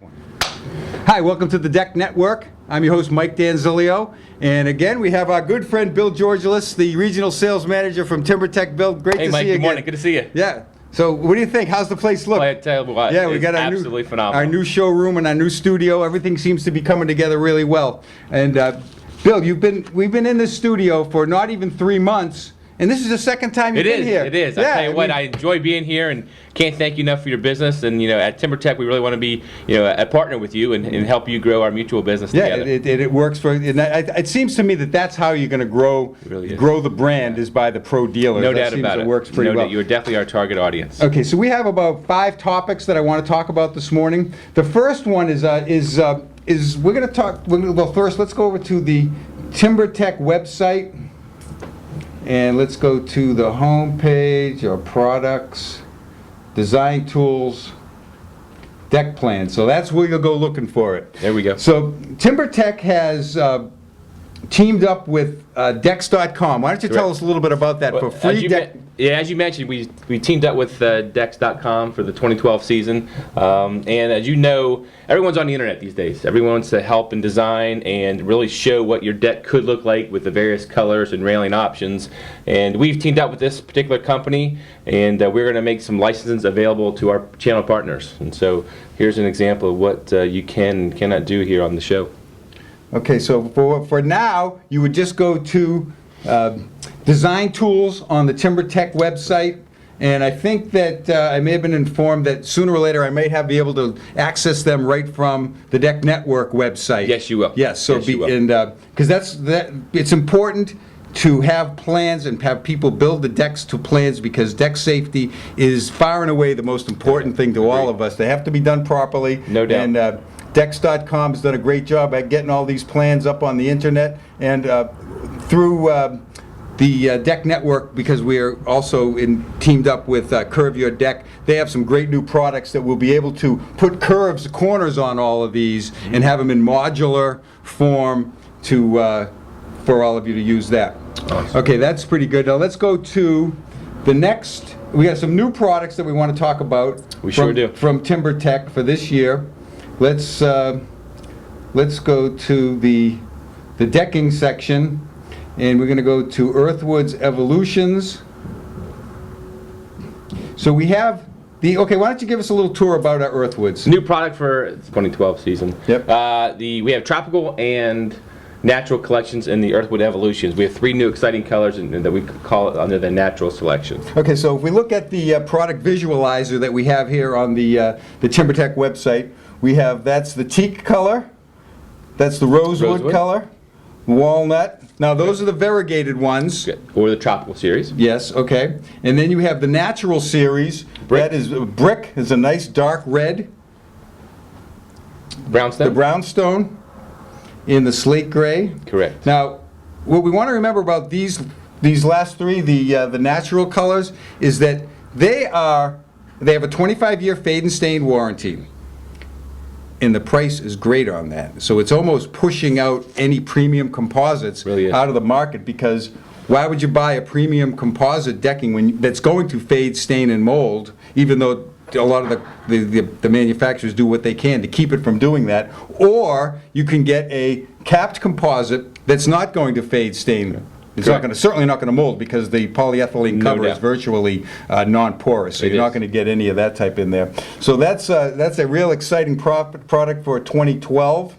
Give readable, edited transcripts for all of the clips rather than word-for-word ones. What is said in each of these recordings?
Hi, welcome to the Deck Network. I'm your host, Mike Danzilio. And again, we have our good friend, Bill Georgelis, the regional sales manager from Timbertech. Bill, great to see you Hey, Mike, good morning. again. Good to see you. Yeah. So what do you think? How's the place look? Well, I tell you what, yeah, we it's got absolutely phenomenal. Our new showroom and our new studio. Everything seems to be coming together really well. And Bill, we've been in this studio for not even 3 months. And this is the second time you've been here. It is. Yeah, I tell you what, I enjoy being here and can't thank you enough for your business. And, at Timbertech, we really want to be, a partner with you and help you grow our mutual business together. Yeah, it works for, and it seems to me that that's how you're going to grow the brand is by the pro dealers. No doubt about it. It works pretty well. You're definitely our target audience. Okay, so we have about 5 topics that I want to talk about this morning. The first one is we're going to talk, well, first let's go over to the Timbertech website. And let's go to the home page, our products, design tools, deck plans. So that's where you'll go looking for it. There we go. So Timbertech has teamed up with Decks.com. Why don't you tell us a little bit about that for free deck? As you mentioned, we teamed up with Decks.com for the 2012 season. And as you know, everyone's on the internet these days. Everyone wants to help in design and really show what your deck could look like with the various colors and railing options. And we've teamed up with this particular company, and we're going to make some licenses available to our channel partners. And so here's an example of what you can and cannot do here on the show. Okay, so for now, you would just go to design tools on the Timbertech website, and I think that I may have been informed that sooner or later I may be able to access them right from the Deck Network website. Yes, you will. Yes, so yes, you will. because it's important to have plans and have people build the decks to plans, because deck safety is far and away the most important thing to all of us. They have to be done properly. No doubt. And Decks.com has done a great job at getting all these plans up on the internet, and through the Deck Network, because we are also teamed up with Curve Your Deck. They have some great new products that will be able to put corners on all of these and have them in modular form for all of you to use that. Awesome. Okay, that's pretty good. Now let's go to the next. We got some new products that we want to talk about. We sure do. From Timbertech for this year. Let's go to the decking section, and we're going to go to Earthwood's Evolutions. So we have okay, why don't you give us a little tour about our Earthwoods? New product for 2012 season. Yep. We have tropical and natural collections in the Earthwood Evolutions. We have 3 new exciting colors that we call it under the natural selection. Okay, so if we look at the product visualizer that we have here on the Timbertech website, we have, that's the teak color, that's the rosewood color, walnut. Now those are the variegated ones. Or the tropical series. Yes, okay. And then you have the natural series. Brick. That is brick, is a nice dark red. Brownstone. The brownstone in the slate gray. Correct. Now, what we want to remember about these last 3, the natural colors, is that they have a 25-year fade and stain warranty. And the price is great on that. So it's almost pushing out any premium composites out of the market, because why would you buy a premium composite decking that's going to fade, stain, and mold, even though a lot of the manufacturers do what they can to keep it from doing that? Or you can get a capped composite that's not going to fade, stain. It's certainly not going to mold, because the polyethylene cover is virtually non-porous, so you're not going to get any of that type in there. So that's a real exciting product for 2012.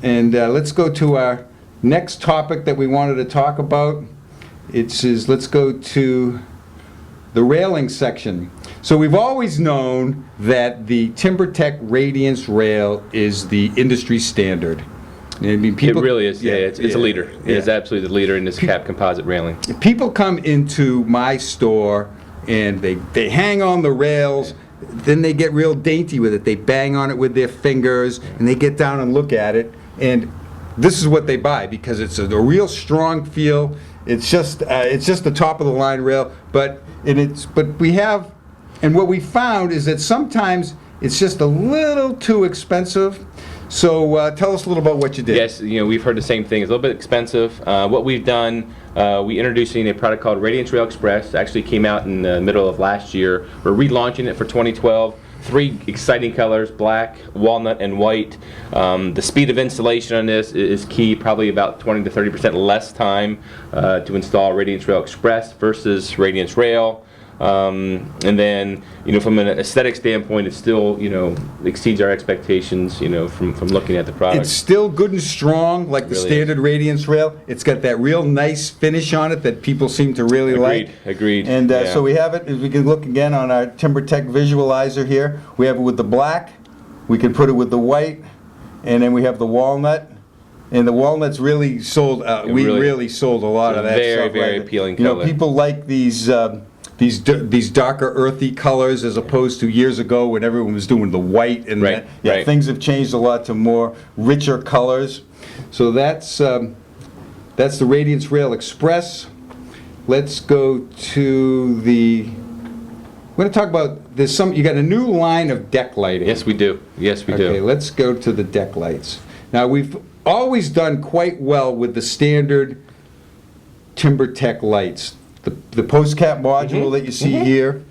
And let's go to our next topic that we wanted to talk about. Let's go to the railing section. So we've always known that the Timbertech Radiance Rail is the industry standard. I mean, it really is. Yeah, it's a leader. It is absolutely the leader in this cap composite railing. People come into my store and they hang on the rails, then they get real dainty with it. They bang on it with their fingers, and they get down and look at it, and this is what they buy, because it's a real strong feel. It's just the top of the line rail, but what we found is that sometimes it's just a little too expensive. So tell us a little about what you did. Yes, we've heard the same thing. It's a little bit expensive. What we've done, we introduced a product called Radiance Rail Express. It actually came out in the middle of last year. We're relaunching it for 2012. three exciting colors: black, walnut, and white. The speed of installation on this is key. Probably about 20 to 30% less time to install Radiance Rail Express versus Radiance Rail. And then, from an aesthetic standpoint, it still, exceeds our expectations, from looking at the product. It's still good and strong, like the Really standard Radiance Rail. It's got that real nice finish on it that people seem to really like. Agreed. And yeah. so we have it, as we can look again on our Timbertech visualizer here. We have it with the black, we can put it with the white, and then we have the walnut. And the walnut's really sold, we really sold a lot of that very, stuff. Very appealing color. People like these darker earthy colors as opposed to years ago when everyone was doing the white and Right. things have changed a lot to more richer colors. So that's the Radiance Rail Express. Let's go to we're going to talk about you got a new line of deck lighting. Yes, we do. Okay, let's go to the deck lights. Now we've always done quite well with the standard Timbertech lights. The post cap module that you see here.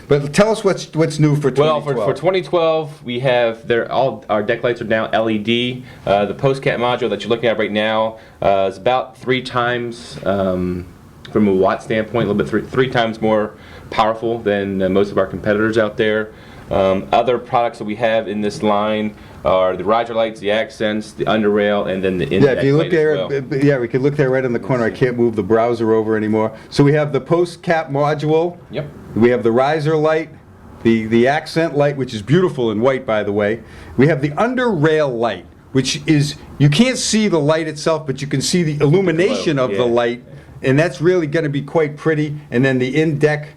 But tell us what's new for 2012. Well, for 2012, we have all our deck lights are now LED. The post cap module that you're looking at right now is about 3 times, from a watt standpoint, a little bit three times more powerful than most of our competitors out there. Other products that we have in this line are the riser lights, the accents, the underrail, and then the in-deck if you look light there, as well. yeah, we could look there right in the corner. I can't move the browser over anymore. So we have the post cap module. Yep. We have the riser light, the accent light, which is beautiful in white, by the way. We have the underrail light, which is, you can't see the light itself, but you can see the illumination of the light, and that's really going to be quite pretty. And then the in-deck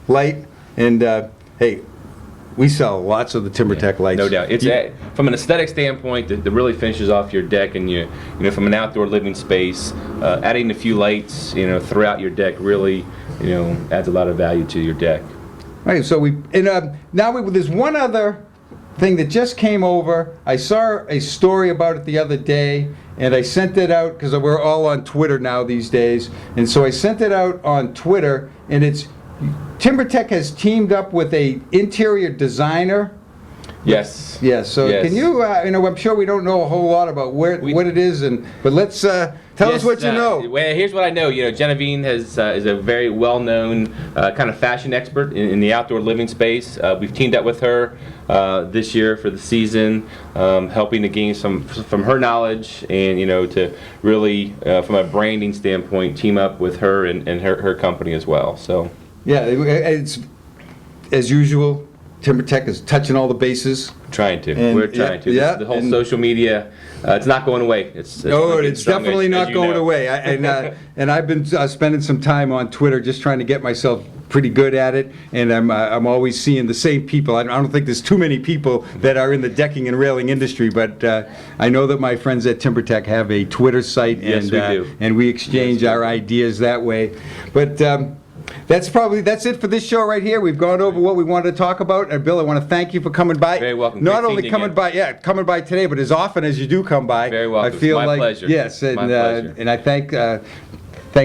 light, and hey, we sell lots of the Timbertech lights. No doubt. It's from an aesthetic standpoint, that really finishes off your deck, and from an outdoor living space, adding a few lights, throughout your deck really, adds a lot of value to your deck. Right. So there's one other thing that just came over. I saw a story about it the other day, and I sent it out because we're all on Twitter now these days, and so I sent it out on Twitter, and it's Timbertech has teamed up with a interior designer. Yes. Yes. So can you, I'm sure we don't know a whole lot about what it is, but let's tell us what you know. Well, here's what I know. Genevieve is a very well-known kind of fashion expert in the outdoor living space. We've teamed up with her this year for the season, helping to gain some from her knowledge, and to really, from a branding standpoint, team up with her and her company as well. So. Yeah, it's as usual. Timbertech is touching all the bases. We're trying to. Yeah, the whole social media, it's not going away. It's definitely not going away. And I've been spending some time on Twitter just trying to get myself pretty good at it. And I'm always seeing the same people. I don't think there's too many people that are in the decking and railing industry, but I know that my friends at Timbertech have a Twitter site, Yes, we do. And we exchange our ideas that way. But that's it for this show right here. We've gone over what we wanted to talk about. And Bill, I want to thank you for coming by. Very welcome. Not only coming by today, but as often as you do come by. Very welcome. I feel it's my like pleasure. yes, and my pleasure. And I thank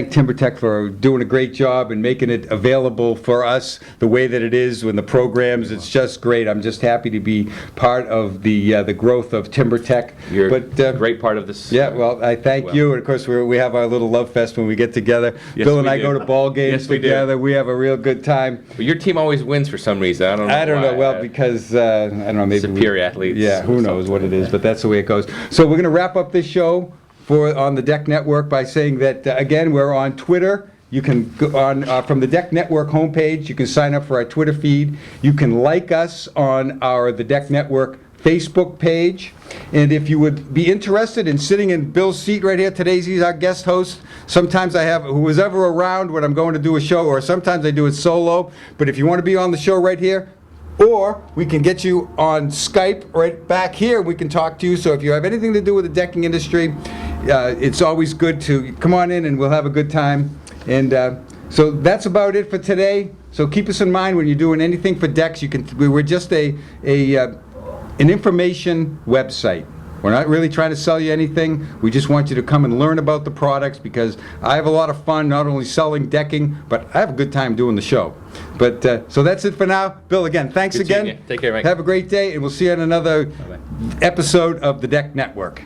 Timbertech for doing a great job and making it available for us the way that it is in the programs. It's just great. I'm just happy to be part of the growth of Timbertech. You're a great part of this. Yeah, well, I thank you. And of course, we have our little love fest when we get together. Yes, Bill and I do. go to ball games together. We have a real good time. But your team always wins for some reason. I don't know. I don't know. Well, because I don't know. Maybe superior athletes. Yeah, who knows what it is? But that's the way it goes. So we're going to wrap up this show on the Deck Network by saying that again, we're on Twitter. You can go on from the Deck Network homepage. You can sign up for our Twitter feed. You can like us on the Deck Network Facebook page. And if you would be interested in sitting in Bill's seat right here, today's he's our guest host. Sometimes I have who was ever around when I'm going to do a show, or sometimes I do it solo. But if you want to be on the show right here, or we can get you on Skype right back here. We can talk to you. So if you have anything to do with the decking industry, it's always good to come on in and we'll have a good time. And so that's about it for today. So keep us in mind when you're doing anything for decks. We're just an information website. We're not really trying to sell you anything. We just want you to come and learn about the products, because I have a lot of fun not only selling decking, but I have a good time doing the show. But so that's it for now. Bill, again, thanks Good seeing again. you. Take care, Mike. Have a great day, and we'll see you on another episode of the Deck Network.